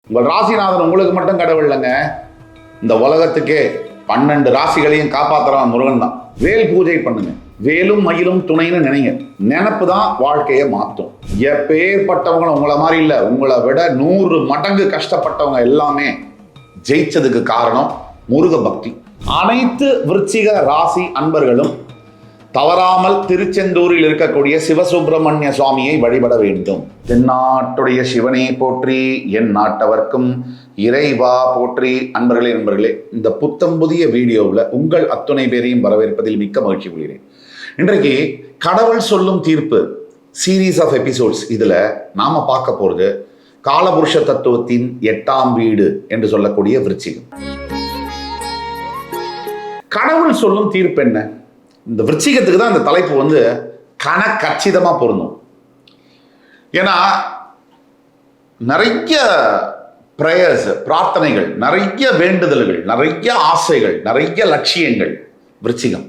உங்கள் ராசிநாதன் உங்களுக்கு மட்டும் கடவுள் இல்லைங்க, இந்த உலகத்துக்கே 12 ராசிகளையும் காப்பாத்துறான் முருகன் தான். வேல் பூஜை பண்ணுங்க, வேலும் மயிலும் துணைன்னு நினைங்க. நினப்பு தான் வாழ்க்கையை மாற்றும். எப்பேற்பட்டவங்களும் உங்களை மாதிரி இல்லை, உங்களை விட 100 மடங்கு கஷ்டப்பட்டவங்க எல்லாமே ஜெயிச்சதுக்கு காரணம் முருக பக்தி. அனைத்து விருச்சிக ராசி அன்பர்களும் தவறாமல் திருச்செந்தூரில் இருக்கக்கூடிய சிவசுப்பிரமணிய சுவாமியை வழிபட வேண்டும். தென்னாட்டுடைய சிவனே போற்றி, என் நாட்டவர்க்கும் இறைவா போற்றி. நண்பர்களே, இந்த புத்தம் புதிய வீடியோவில் உங்கள் அத்துணை பேரையும் வரவேற்பதில் மிக்க மகிழ்ச்சி கொள்கிறேன். இன்றைக்கு கடவுள் சொல்லும் தீர்ப்பு சீரீஸ் ஆஃப் எபிசோட்ஸ். இதில் நாம் பார்க்க போகிறது காலபுருஷ தத்துவத்தின் 8ஆம் வீடு என்று சொல்லக்கூடிய விருச்சிகம். கடவுள் சொல்லும் தீர்ப்பு என்ன? இந்த விருச்சிகத்துக்கு தான் இந்த தலைப்பு கச்சிதமாக பொருந்தும். ஏன்னா நிறைய பிரேயர்ஸ், பிரார்த்தனைகள், நிறைய வேண்டுதல்கள், நிறைய ஆசைகள், நிறைய லட்சியங்கள் விருச்சிகம்.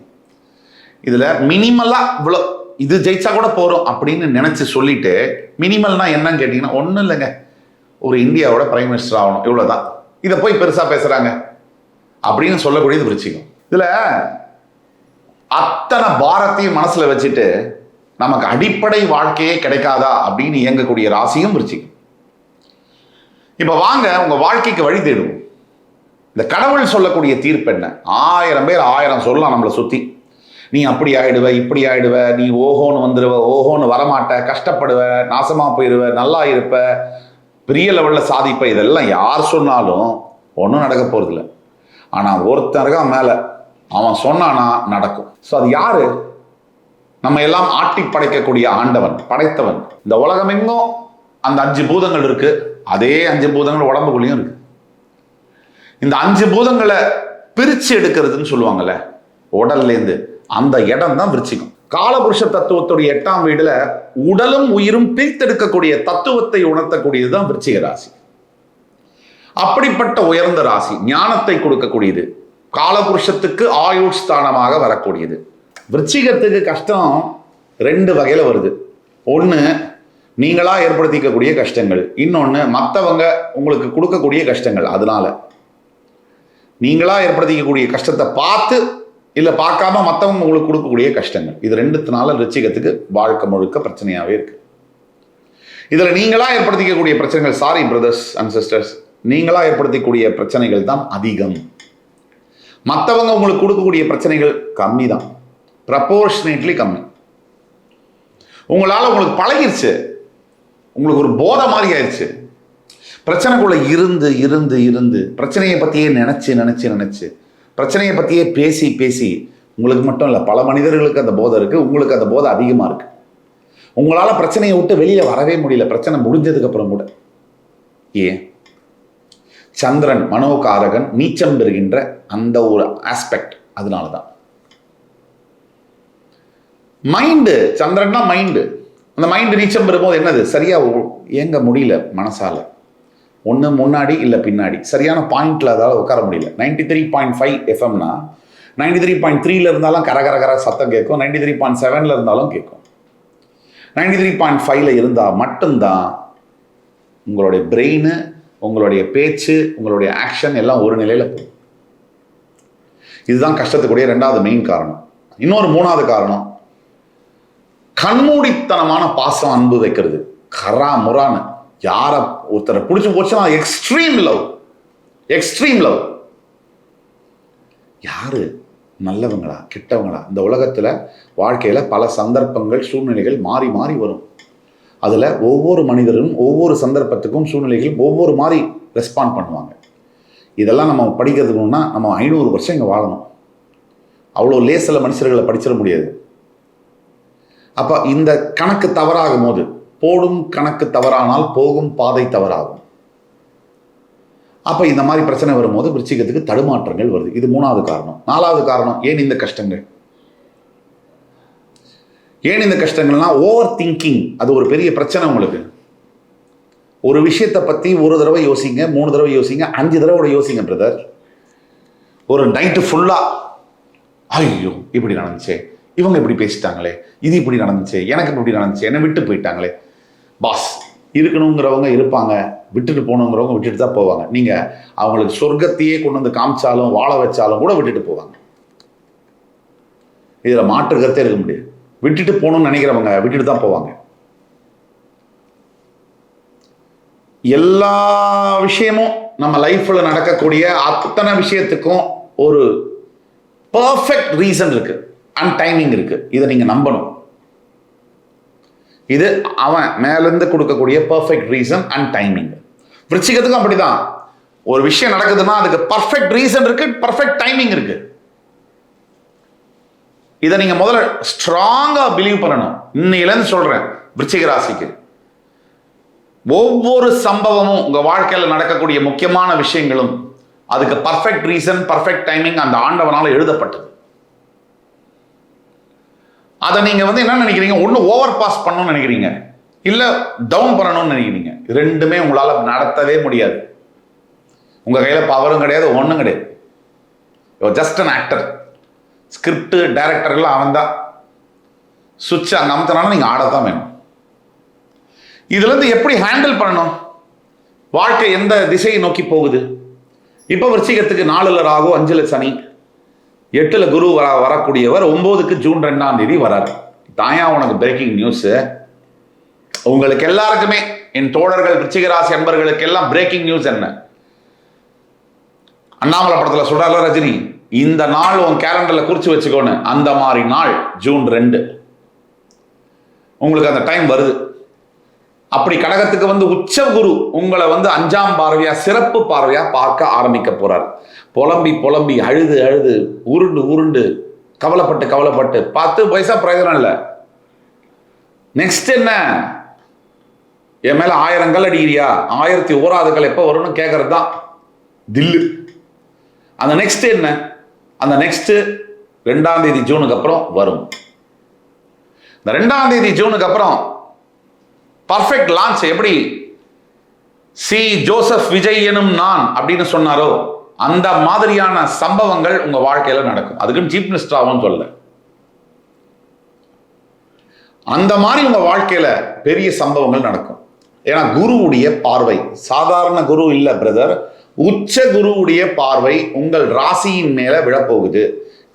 இதில் மினிமலாக இவ்வளோ இது ஜெயிச்சா கூட போகிறோம் அப்படின்னு நினச்சி சொல்லிட்டு, மினிமல்னா என்னன்னு கேட்டிங்கன்னா ஒன்றும் இல்லைங்க, ஒரு இந்தியாவோட பிரைம் மினிஸ்டர் ஆகணும், இவ்வளோதான். இதை போய் பெருசாக பேசுகிறாங்க அப்படின்னு சொல்லக்கூடியது விருச்சிகம். இதில் அத்தனை பாரத்தையும் மனசுல வச்சுட்டு நமக்கு அடிப்படை வாழ்க்கையே கிடைக்காதா அப்படின்னு இயங்கக்கூடிய ராசியும் விருச்சிகம். இப்ப வாங்க உங்க வாழ்க்கைக்கு வழி தேடுவோம். இந்த கடவுள் சொல்லக்கூடிய தீர்ப்பு என்ன? 1000 பேர் 1000 சொல்லலாம் நம்மளை சுத்தி. நீ அப்படி ஆயிடுவ, இப்படி ஆயிடுவ, நீ ஓஹோன்னு வந்துடுவ, ஓஹோன்னு வரமாட்ட, கஷ்டப்படுவ, நாசமா போயிடுவ, நல்லா இருப்ப, பெரிய லெவல்ல சாதிப்ப. இதெல்லாம் யார் சொன்னாலும் ஒன்றும் நடக்க போறதில்லை. ஆனா ஒருத்தருக்கா மேல அவன் சொன்னானா நடக்கும். ஸோ அது யாரு? நம்ம எல்லாம் ஆட்டி படைக்கக்கூடிய ஆண்டவன், படைத்தவன். இந்த உலகம் எங்கும் அந்த 5 பூதங்கள் இருக்கு. அதே 5 பூதங்கள் உடம்புக்குள்ளேயும் இருக்கு. இந்த 5 பூதங்களை பிரிச்சு எடுக்கிறதுன்னு சொல்லுவாங்கல்ல உடல்லேருந்து, அந்த இடம் தான் விருச்சிகம். காலபுருஷ தத்துவத்துடைய 8ஆம் வீடுல உடலும் உயிரும் பிரித்தெடுக்கக்கூடிய தத்துவத்தை உணர்த்தக்கூடியதுதான் விருச்சிக ராசி. அப்படிப்பட்ட உயர்ந்த ராசி, ஞானத்தை கொடுக்கக்கூடியது, காலபுருஷத்துக்கு ஆயுள் ஸ்தானமாக வரக்கூடியது. விருச்சிகத்துக்கு கஷ்டம் 2 வகையில் வருது. ஒன்று நீங்களா ஏற்படுத்திக்கக்கூடிய கஷ்டங்கள், இன்னொன்று மற்றவங்க உங்களுக்கு கொடுக்கக்கூடிய கஷ்டங்கள். அதனால நீங்களா ஏற்படுத்திக்கக்கூடிய கஷ்டத்தை பார்த்து இல்லை பார்க்காம மற்றவங்க உங்களுக்கு கொடுக்கக்கூடிய கஷ்டங்கள், இது 2த்தினால விருச்சிகத்துக்கு வாழ்க்கை முழுக்க பிரச்சனையாகவே இருக்கு. இதில் நீங்களா ஏற்படுத்திக்கக்கூடிய பிரச்சனைகள், சாரி பிரதர்ஸ் அண்ட் சிஸ்டர்ஸ், நீங்களா ஏற்படுத்தக்கூடிய பிரச்சனைகள் தான் அதிகம். மற்றவங்க உங்களுக்கு கொடுக்கக்கூடிய பிரச்சனைகள் கம்மி தான், ப்ரப்போர்ஷனேட்லி கம்மி. உங்களுக்கு பழகிருச்சு, உங்களுக்கு ஒரு போதை மாதிரி ஆயிடுச்சு. பிரச்சனைக்குள்ள இருந்து இருந்து இருந்து பிரச்சனையை பற்றியே நினச்சி பிரச்சனையை பற்றியே பேசி உங்களுக்கு மட்டும் இல்லை, பல மனிதர்களுக்கு அந்த போதை இருக்குது. உங்களுக்கு அந்த போதை அதிகமாக இருக்குது. உங்களால் பிரச்சனையை விட்டு வெளியில் வரவே முடியல, பிரச்சனை முடிஞ்சதுக்கு அப்புறம் கூட. ஏன்? சந்திரன் மனோகாரகன் நீச்சம் பெறுகின்ற அந்த ஒரு ஆஸ்பெக்ட். அதனால தான் மைண்டு, சந்திரன்னா மைண்டு, அந்த மைண்டு நீச்சம் பெறும்போது என்னது, சரியா இயங்க முடியல மனசால. ஒன்று முன்னாடி இல்லை பின்னாடி, சரியான பாயிண்ட்ல அதாவது உட்கார முடியல. 93.5 எஃப்எம்னா 93.3 இருந்தாலும் கர சத்தம் கேட்கும், 93.7 இருந்தாலும் கேட்கும். 93.5 இருந்தால் மட்டும்தான் உங்களுடைய பிரெயின், உங்களுடைய பேச்சு, உங்களுடைய ஆக்ஷன் எல்லாம் ஒரு நிலையில் போகும். இதுதான் கஷ்டத்துக்குரிய 2வது மெயின் காரணம். இன்னொரு 3வது காரணம், கண்மூடித்தனமான பாசம், அன்பு வைக்கிறது. கரா முரான்னு யாரை ஒருத்தரை பிடிச்சி போச்சுன்னா எக்ஸ்ட்ரீம் லவ். யாரு நல்லவங்களா கெட்டவங்களா? இந்த உலகத்துல வாழ்க்கையில பல சந்தர்ப்பங்கள், சூழ்நிலைகள் மாறி மாறி வரும். அதில் ஒவ்வொரு மனிதரும் ஒவ்வொரு சந்தர்ப்பத்துக்கும் சூழ்நிலைகளும் ஒவ்வொரு மாதிரி ரெஸ்பாண்ட் பண்ணுவாங்க. இதெல்லாம் நம்ம படிக்கிறதுக்குன்னா நம்ம 500 வருஷம் இங்கே வாழணும். அவ்வளோ லேசில் மனுஷர்களை படிச்சிட முடியாது. அப்போ இந்த கணக்கு தவறாகும் போது, போடும் கணக்கு தவறானால் போகும் பாதை தவறாகும். அப்போ இந்த மாதிரி பிரச்சனை வரும்போது விருச்சிகத்துக்கு தடுமாற்றங்கள் வருது. இது 3வது காரணம். 4வது காரணம், ஏன் இந்த கஷ்டங்கள்? ஏன் இந்த கஷ்டங்கள்னா ஓவர் திங்கிங். அது ஒரு பெரிய பிரச்சனை. உங்களுக்கு ஒரு விஷயத்தை பற்றி 1 தடவை யோசிங்க, 3 தடவை யோசிங்க, 5 தடவை யோசிங்க பிரதர். ஒரு நைட்டு ஃபுல்லாக ஐயோ இப்படி நடந்துச்சே, இவங்க இப்படி பேசிட்டாங்களே, இது இப்படி நடந்துச்சு, எனக்கு இப்படி நடந்துச்சு, என்னை விட்டு போயிட்டாங்களே, பாஸ் இருக்கணுங்கிறவங்க இருப்பாங்க, விட்டுட்டு போகணுங்கிறவங்க விட்டுட்டு தான் போவாங்க. நீங்கள் அவங்களுக்கு சொர்க்கத்தையே கொண்டு வந்து காமிச்சாலும் வாழ வச்சாலும் கூட விட்டுட்டு போவாங்க. இதில் மாற்று கருத்தே இருக்க முடியாது. விட்டுட்டு போகணும்னு நினைக்கிறவங்க விட்டுட்டு தான் போவாங்க. எல்லா விஷயமும் நம்ம லைஃப்ல நடக்கக்கூடிய அத்தனை விஷயத்துக்கும் ஒரு பர்ஃபெக்ட் ரீசன் இருக்கு அண்ட் டைமிங் இருக்கு. இதை நீங்க நம்பணும். இது அவன் மேலிருந்து கொடுக்கக்கூடிய பர்ஃபெக்ட் ரீசன் அண்ட் டைமிங். விருச்சிகத்துக்கும் அப்படிதான். ஒரு விஷயம் நடக்குதுன்னா அதுக்கு பர்ஃபெக்ட் ரீசன் இருக்கு, பர்ஃபெக்ட் டைமிங் இருக்கு. இதை நீங்க முதல்ல ஸ்ட்ராங்கா பிலீவ் பண்ணணும். இன்னையிலேருந்து சொல்றேன், விருச்சிக ராசிக்கு ஒவ்வொரு சம்பவமும் உங்க வாழ்க்கையில் நடக்கக்கூடிய முக்கியமான விஷயங்களும் அதுக்கு பர்ஃபெக்ட் ரீசன், பர்ஃபெக்ட் டைமிங் அந்த ஆண்டவனால எழுதப்பட்டது. அதை நீங்க என்ன நினைக்கிறீங்க? ஒண்ணு ஓவர் பாஸ் பண்ணணும்னு நினைக்கிறீங்க, இல்ல டவுன் பண்ணணும்னு நினைக்கிறீங்க. ரெண்டுமே உங்களால நடத்தவே முடியாது. உங்க கையில பவரும் கிடையாது, ஒண்ணும் கிடையாது. Just an actor. ஸ்கிரிப்ட் டைரக்டர்லாம் அவன் தான். சுவிட்ச் அங்க அமுத்தினாலும் நீங்க ஆடத்தான் வேணும். இதுல இருந்து எப்படி ஹேண்டில் பண்ணணும்? வாழ்க்கை எந்த திசையை நோக்கி போகுது? இப்ப விருச்சிகத்துக்கு 4ல் ராகு, 5ல் சனி, 8ல் குரு வரக்கூடியவர் 9க்கு ஜூன் 2ஆம் தேதி வராரு. தாயா உனக்கு பிரேக்கிங் நியூஸ். உங்களுக்கு எல்லாருக்குமே, என் தோழர்கள் விருச்சிக ராசி அன்பர்களுக்கு எல்லாம் பிரேக்கிங் நியூஸ் என்ன? அண்ணாமலை படத்துல சொல்றாரு ரஜினி, இந்த நாள் உன் கேலண்டர்ல குறிச்சு வச்சுக்கோன்னு. அந்த மாதிரி நாள் ஜூன் 2. உங்களுக்கு அந்த டைம் வருது. அப்படி கடகத்துக்கு உச்ச குரு உங்களை 5ஆம் பார்வையா, சிறப்பு பார்வையா பார்க்க ஆரம்பிக்க போறார். புலம்பி புலம்பி அழுது அழுது உருண்டு உருண்டு கவலைப்பட்டு கவலைப்பட்டு 10 பைசா பிரயோஜனம் இல்லை. நெக்ஸ்ட் என்ன? என் மேல 1000 கல் அடிக்கிறியா, 1001வது கல் எப்ப வரும்னு கேட்கறது தான் தில்லு. அந்த நெக்ஸ்ட் என்ன? அந்த நெக்ஸ்ட் 2ஆம் தேதி ஜூனுக்கு அப்புறம் வரும். இந்த 2ஆம் தேதி ஜூனுக்கு அப்புறம் பர்ஃபெக்ட் லான்ச். எப்படி சி ஜோசப் விஜய் எனும் நான் அப்படின்னு சொன்னாரோ அந்த மாதிரியான சம்பவங்கள் உங்க வாழ்க்கையில நடக்கும். அதுக்குன்னு சீஃப் மினிஸ்டர் ஆகும் சொல்ல. அந்த மாதிரி உங்க வாழ்க்கையில பெரிய சம்பவங்கள் நடக்கும். ஏன்னா குருவுடைய பார்வை சாதாரண குரு இல்ல பிரதர், உச்ச குருவுடைய பார்வை உங்கள் ராசியின் மேல விழப்போகுது.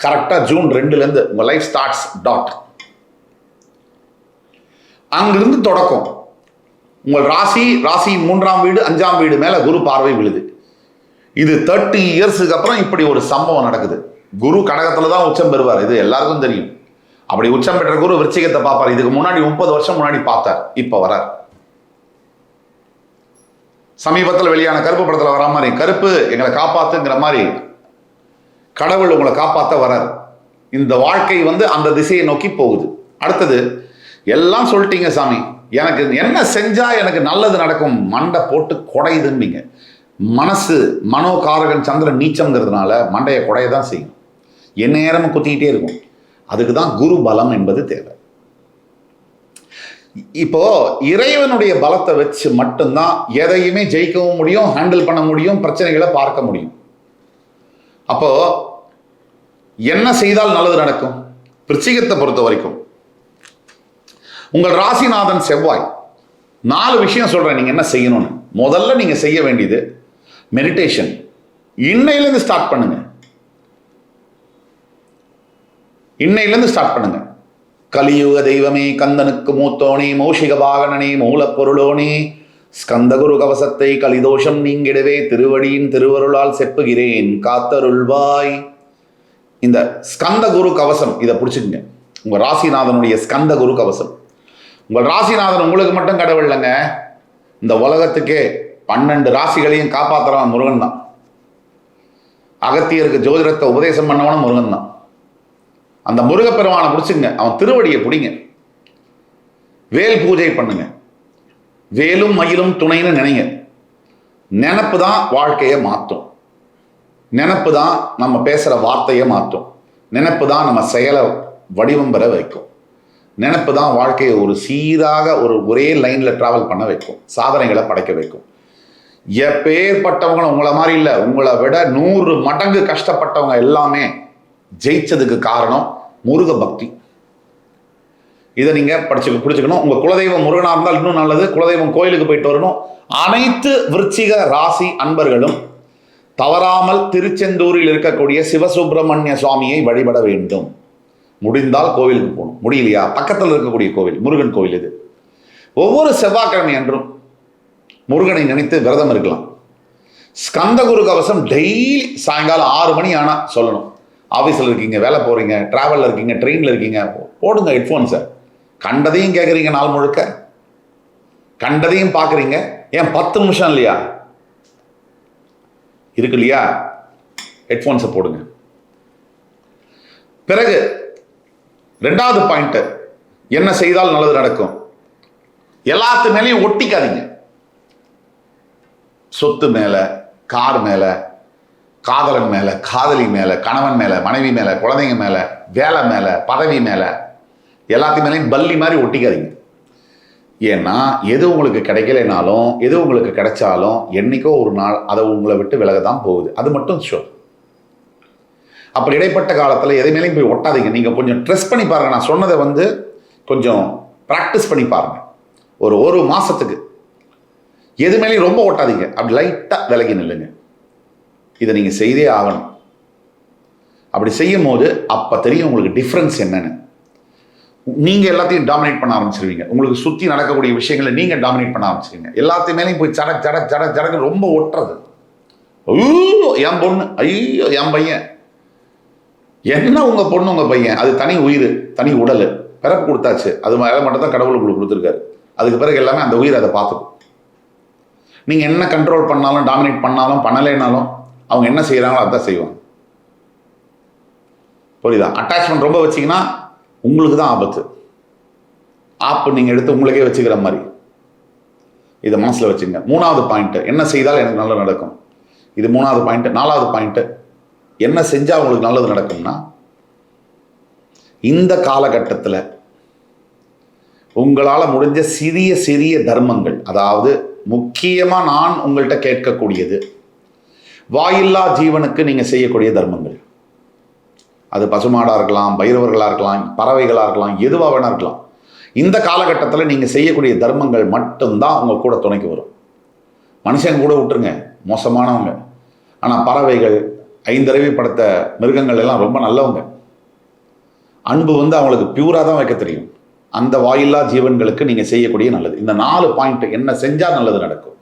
கரெக்டா ஜூன் 2ல இருந்து உங்க லைஃப் ஸ்டார்ட்ஸ் டாட். அங்கிருந்து தொடக்கம். உங்கள் ராசியின் 3ஆம் வீடு, 5ஆம் வீடு மேல குரு பார்வை விழுது. இது 30 இயர்ஸுக்கு அப்புறம் இப்படி ஒரு சம்பவம் நடக்குது. குரு கடகத்துல தான் உச்சம் பெறுவார், இது எல்லாருக்கும் தெரியும். அப்படி உச்சம் பெற்ற குரு விருச்சிகத்தை பார்ப்பார். இதுக்கு முன்னாடி 30 வருஷம் முன்னாடி பார்த்தார், இப்ப வரார். சமீபத்தில் வெளியான கருப்பு படத்துல வர மாதிரி கருப்பு எங்களை காப்பாத்துங்கிற மாதிரி கடவுள் உங்களை காப்பாத்த வரார். இந்த வாழ்க்கை அந்த திசையை நோக்கி போகுது. அடுத்தது எல்லாம் சொல்லிட்டீங்க சாமி, எனக்கு என்ன செஞ்சா எனக்கு நல்லது நடக்கும், மண்டை போட்டு குடையுதுன்னீங்க. மனசு மனோகாரகன் சந்திரன் நீச்சம்ங்கிறதுனால மண்டையை குடையதான் செய்யும், என்ன நேரமும் குத்திக்கிட்டே இருக்கும். அதுக்கு தான் குரு பலம் என்பது தேவை. இப்போ இறைவனுடைய பலத்தை வச்சு மட்டும்தான் எதையுமே ஜெயிக்கவும் முடியும், ஹேண்டில் பண்ண முடியும், பிரச்சனைகளை பார்க்க முடியும். அப்போ என்ன செய்தால் நல்லது நடக்கும்? விருச்சிகத்தை பொறுத்த வரைக்கும் உங்கள் ராசிநாதன் செவ்வாய். 4 விஷயம் சொல்றேன் நீங்க என்ன செய்யணும்னு. முதல்ல நீங்க செய்ய வேண்டியது மெடிடேஷன். இன்னையிலிருந்து ஸ்டார்ட் பண்ணுங்க. இன்னையிலிருந்து ஸ்டார்ட் பண்ணுங்க. கலியுக தெய்வமே, கந்தனுக்கு மூத்தோனே, மௌஷிக வாகனனே, மூலப்பொருளோனே, ஸ்கந்தகுரு கவசத்தை கலிதோஷம் நீங்கிடவே திருவடியின் திருவருளால் செப்புகிறேன், காத்தருள்வாய். இந்த ஸ்கந்த குரு கவசம் இதை பிடிச்சிக்கங்க. உங்க ராசிநாதனுடைய ஸ்கந்த குரு கவசம். உங்கள் ராசிநாதன் உங்களுக்கு மட்டும் கடவுள் இல்லைங்க, இந்த உலகத்துக்கே 12 ராசிகளையும் காப்பாற்றுறவன் முருகன் தான். அகத்தியருக்கு ஜோதிடத்தை உபதேசம் பண்ணவனும் முருகன் தான். அந்த முருகப்பெருமானை பிடிச்சுங்க, அவன் திருவடியை பிடிங்க, வேல் பூஜை பண்ணுங்க, வேலும் மயிலும் துணைன்னு நினைங்க. நினப்பு தான் வாழ்க்கையை மாற்றும். நினப்பு தான் நம்ம பேசுகிற வார்த்தையை மாற்றும். நினப்பு தான் நம்ம செயலை வடிவம் பெற வைக்கும். நினப்பு தான் வாழ்க்கையை ஒரு சீராக ஒரே லைனில் ட்ராவல் பண்ண வைக்கும், சாதனைகளை படைக்க வைக்கும். எப்பேற்பட்டவங்களும் உங்களை மாதிரி இல்லை, உங்களை விட 100 மடங்கு கஷ்டப்பட்டவங்க எல்லாமே ஜெயிச்சதுக்கு காரணம் முருக பக்தி. இதை நீங்கள் பிடிச்சிக்கணும். உங்கள் குலதெய்வம் முருகனாக இருந்தால் இன்னும் நல்லது. குலதெய்வம் கோயிலுக்கு போயிட்டு வரணும். அனைத்து விருச்சிக ராசி அன்பர்களும் தவறாமல் திருச்செந்தூரில் இருக்கக்கூடிய சிவசுப்பிரமணிய சுவாமியை வழிபட வேண்டும். முடிந்தால் கோவிலுக்கு போகணும். முடியலையா, பக்கத்தில் இருக்கக்கூடிய கோவில் முருகன் கோவில் இது. ஒவ்வொரு செவ்வாய்க்கிழமை அன்றும் முருகனை நினைத்து விரதம் இருக்கலாம். ஸ்கந்தகுரு கவசம் டெய்லி சாயங்காலம் 6 மணி ஆனால் சொல்லணும். ஆஃபீஸில் இருக்கீங்க, வேலை போகிறீங்க, ட்ராவலில் இருக்கீங்க, ட்ரெயினில் இருக்கீங்க, போடுங்க ஹெட்ஃபோன்ஸை. கண்டதையும் கேட்குறீங்க, நாள் முழுக்க கண்டதையும் பார்க்குறீங்க. ஏன் 10 நிமிஷம் இல்லையா இருக்கு இல்லையா, ஹெட்ஃபோன்ஸை போடுங்க. பிறகு 2வது பாயிண்ட், என்ன செய்தால் நல்லது நடக்கும்? எல்லாத்து மேலேயும் ஒட்டிக்காதீங்க. சொத்து மேல, கார் மேல, காதலன் மேல, காதலி மேல, கணவன் மேல, மனைவி மேல, குழந்தைங்க மேல, வேலை மேல, பதவி மேல, எல்லாத்து மேலேயும் பல்லி மாதிரி ஒட்டிக்காதீங்க. ஏன்னா எது உங்களுக்கு கிடைக்கலைனாலும் எது உங்களுக்கு கிடைச்சாலும் என்னைக்கோ ஒரு நாள் அதை உங்களை விட்டு விலக தான் போகுது. அது மட்டும் ஷோர். அப்படி இடைப்பட்ட காலத்தில் எதை மேலேயும் போய் ஒட்டாதீங்க. நீங்கள் கொஞ்சம் ட்ரெஸ் பண்ணி பாருங்கள். நான் சொன்னதை கொஞ்சம் ப்ராக்டிஸ் பண்ணி பாருங்கள். ஒரு மாதத்துக்கு எது மேலேயும் ரொம்ப ஒட்டாதீங்க. அப்படி லைட்டாக விலகி நில்லுங்க. இதை நீங்கள் செய்தே ஆகணும். அப்படி செய்யும் போது அப்போ தெரியும் உங்களுக்கு டிஃப்ரென்ஸ் என்னன்னு. நீங்கள் எல்லாத்தையும் டாமினேட் பண்ண ஆரம்பிச்சிருவீங்க. உங்களுக்கு சுற்றி நடக்கக்கூடிய விஷயங்களை நீங்கள் டாமினேட் பண்ண ஆரம்பிச்சிருவீங்க. எல்லாத்தையும் மேலேயும் போய் சடக்கு ரொம்ப ஒட்டுறது. ஐயோ என் பொண்ணு, ஐயோ என் பையன், என்ன உங்கள் பொண்ணு உங்கள் பையன், அது தனி உயிர், தனி உடல், பிறப்பு கொடுத்தாச்சு. அது மேலே மட்டும் தான் கடவுள் உங்களுக்கு கொடுத்துருக்காரு. அதுக்கு பிறகு எல்லாமே அந்த உயிர் அதை பார்த்துக்கும். நீங்கள் என்ன கண்ட்ரோல் பண்ணாலும், டாமினேட் பண்ணாலும், பண்ணலைனாலும் அவங்க என்ன செய்கிறாங்களோ அதான் செய்வாங்க. புரியுதா? அட்டாச்மெண்ட் ரொம்ப வச்சிங்கன்னா உங்களுக்கு தான் ஆபத்து. ஆப்பு நீங்கள் எடுத்து உங்களுக்கே வச்சுக்கிற மாதிரி. இதை மனசில் வச்சுங்க. 3வது பாயிண்ட், என்ன செய்தால் எனக்கு நல்லது நடக்கும். இது 3வது பாயிண்ட். 4வது பாயிண்ட், என்ன செஞ்சால் உங்களுக்கு நல்லது நடக்கும்னா, இந்த காலகட்டத்தில் உங்களால் முடிஞ்ச சிறிய சிறிய தர்மங்கள், அதாவது முக்கியமாக நான் உங்கள்கிட்ட கேட்கக்கூடியது வாயில்லா ஜீவனுக்கு நீங்கள் செய்யக்கூடிய தர்மங்கள். அது பசுமாடாக இருக்கலாம், பைரவர்களாக இருக்கலாம், பறவைகளாக இருக்கலாம், எதுவாக வேணா இருக்கலாம். இந்த காலகட்டத்தில் நீங்கள் செய்யக்கூடிய தர்மங்கள் மட்டும்தான் உங்கள் கூட துணைக்கு வரும். மனுஷங்க கூட விட்டுருங்க, மோசமானவங்க. ஆனால் பறவைகள், 5 அறிவு படைத்த மிருகங்கள் எல்லாம் ரொம்ப நல்லவங்க. அன்பு அவங்களுக்கு பியூராக தான் வைக்க தெரியும். அந்த வாயில்லா ஜீவன்களுக்கு நீங்கள் செய்யக்கூடிய நல்லது. இந்த 4 பாயிண்ட் என்ன செஞ்சால் நல்லது நடக்கும்.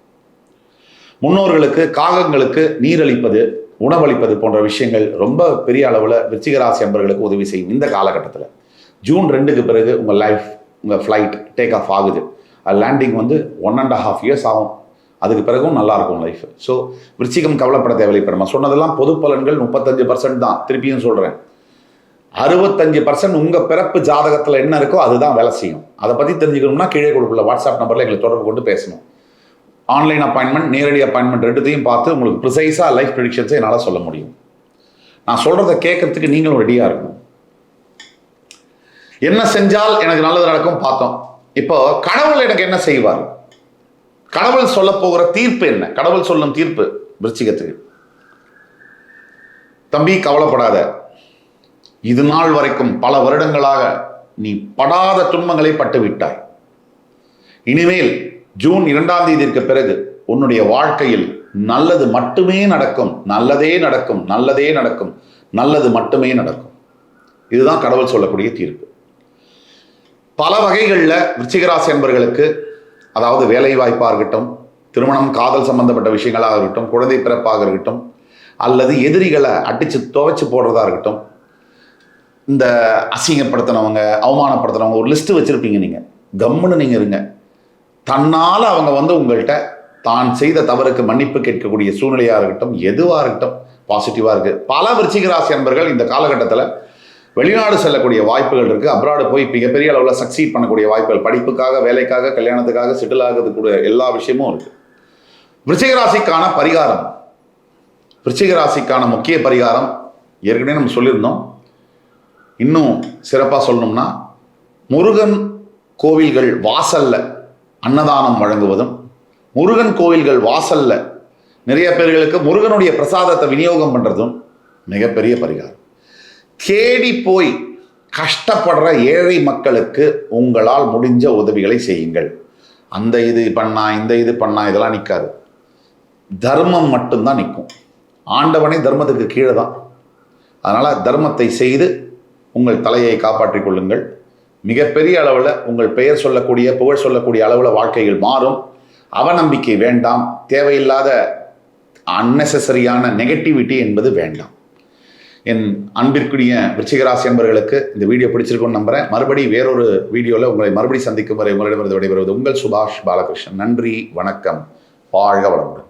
முன்னோர்களுக்கு, காகங்களுக்கு நீரளிப்பது, உணவளிப்பது போன்ற விஷயங்கள் ரொம்ப பெரிய அளவில் விருச்சிக ராசி அன்பர்களுக்கு உதவி செய்யும். இந்த காலகட்டத்தில் ஜூன் 2க்கு பிறகு உங்கள் லைஃப், உங்கள் ஃப்ளைட் டேக் ஆஃப் ஆகுது. அது லேண்டிங் 1.5 இயர்ஸ் ஆகும். அதுக்கு பிறகும் நல்லாயிருக்கும் லைஃப். ஸோ விருச்சிகம் கவலைப்பட தேவையில்லை. இப்போ நம்ம சொன்னதெல்லாம் பொது பலன்கள் 35% தான். திருப்பியும் சொல்கிறேன், 65% உங்கள் பிறப்பு ஜாதகத்தில் என்ன இருக்கோ அதுதான் வேலை செய்யும். அதை பற்றி தெரிஞ்சுக்கணும்னா கீழே கொடுக்கல வாட்ஸ்அப் நம்பரில் எங்களை தொடர்பு கொண்டு பேசணும். ஆன்லைன் அப்பாயின்மெண்ட், நேரடி அப்பாயின்மெண்ட் 2த்தையும் பார்த்து உங்களுக்கு ப்ரிசைஸாக லைஃப் ப்ரெடிக்ஷன்ஸை என்னால் சொல்ல முடியும். நான் சொல்கிறத கேட்கறதுக்கு நீங்களும் ரெடியாக இருக்கணும். என்ன செஞ்சால் எனக்கு நல்லது நடக்கும் பார்த்தோம். இப்போ கடவுள் எனக்கு என்ன செய்வார்? கடவுள் சொல்ல போகிற தீர்ப்பு என்ன? கடவுள் சொல்லும் தீர்ப்பு விருச்சிகத்துக்கு, தம்பி கவலைப்படாத, இது நாள் வரைக்கும் பல வருடங்களாக நீ படாத துன்பங்களை பட்டு விட்டாய். இனிமேல் ஜூன் 2ஆம் தேதிக்கு பிறகு உன்னுடைய வாழ்க்கையில் நல்லது மட்டுமே நடக்கும், நல்லதே நடக்கும், நல்லதே நடக்கும், நல்லது மட்டுமே நடக்கும். இதுதான் கடவுள் சொல்லக்கூடிய தீர்ப்பு. பல வகைகளில் விருச்சிகராசி என்பர்களுக்கு, அதாவது வேலை வாய்ப்பாக இருக்கட்டும், திருமணம், காதல் சம்பந்தப்பட்ட விஷயங்களாக இருக்கட்டும், குழந்தை பிறப்பாக இருக்கட்டும், அல்லது எதிரிகளை அடித்து துவைச்சு போடுறதா இருக்கட்டும், இந்த அசிங்கப்படுத்தினவங்க, அவமானப்படுத்தினவங்க ஒரு லிஸ்ட்டு வச்சுருப்பீங்க. நீங்கள் கம்முன்னு நீங்கள் இருங்க. தன்னால் அவங்க உங்கள்கிட்ட தான் செய்த தவறுக்கு மன்னிப்பு கேட்கக்கூடிய சூழ்நிலையாக இருக்கட்டும், எதுவாக இருக்கட்டும், பாசிட்டிவாக இருக்குது. பல விருச்சிக ராசி அன்பர்கள் இந்த காலகட்டத்தில் வெளிநாடு செல்லக்கூடிய வாய்ப்புகள் இருக்குது. அப்ராடு போய் மிகப்பெரிய அளவில் சக்சீட் பண்ணக்கூடிய வாய்ப்புகள், படிப்புக்காக, வேலைக்காக, கல்யாணத்துக்காக, செட்டில் ஆகிறதுக்கூடிய எல்லா விஷயமும் இருக்குது. விருச்சிக ராசிக்கான பரிகாரம், விருச்சிக ராசிக்கான முக்கிய பரிகாரம் ஏற்கனவே நம்ம சொல்லியிருந்தோம். இன்னும் சிறப்பாக சொல்லணும்னா, முருகன் கோவில்கள் வாசல்ல அன்னதானம் வழங்குவதும், முருகன் கோவில்கள் வாசல்ல நிறைய பேர்களுக்கு முருகனுடைய பிரசாதத்தை விநியோகம் பண்ணுறதும் மிகப்பெரிய பரிகாரம். தேடி போய் கஷ்டப்படுற ஏழை மக்களுக்கு உங்களால் முடிஞ்ச உதவிகளை செய்யுங்கள். அந்த இது பண்ணா இந்த இது பண்ணா இதெல்லாம் நிற்காது. தர்மம் மட்டும்தான் நிற்கும். ஆண்டவனே தர்மத்துக்கு கீழே தான். அதனால் தர்மத்தை செய்து உங்கள் தலையை காப்பாற்றிக் கொள்ளுங்கள். மிகப்பெரிய அளவில் உங்கள் பெயர் சொல்லக்கூடிய புகழ் சொல்லக்கூடிய அளவில் வாழ்க்கைகள் மாறும். அவநம்பிக்கை வேண்டாம். தேவையில்லாத அன்னெசரியான நெகட்டிவிட்டி என்பது வேண்டாம். என் அன்பிற்குரிய விருச்சிகராசி என்பவர்களுக்கு இந்த வீடியோ பிடிச்சிருக்கும்னு நம்புகிறேன். மறுபடியும் வேறொரு வீடியோவில் உங்களை மறுபடி சந்திக்கும் வரை உங்களிடமிருந்து விடைபெறுவது உங்கள் சுபாஷ் பாலகிருஷ்ணன். நன்றி, வணக்கம், வாழ்க வளமுடன்.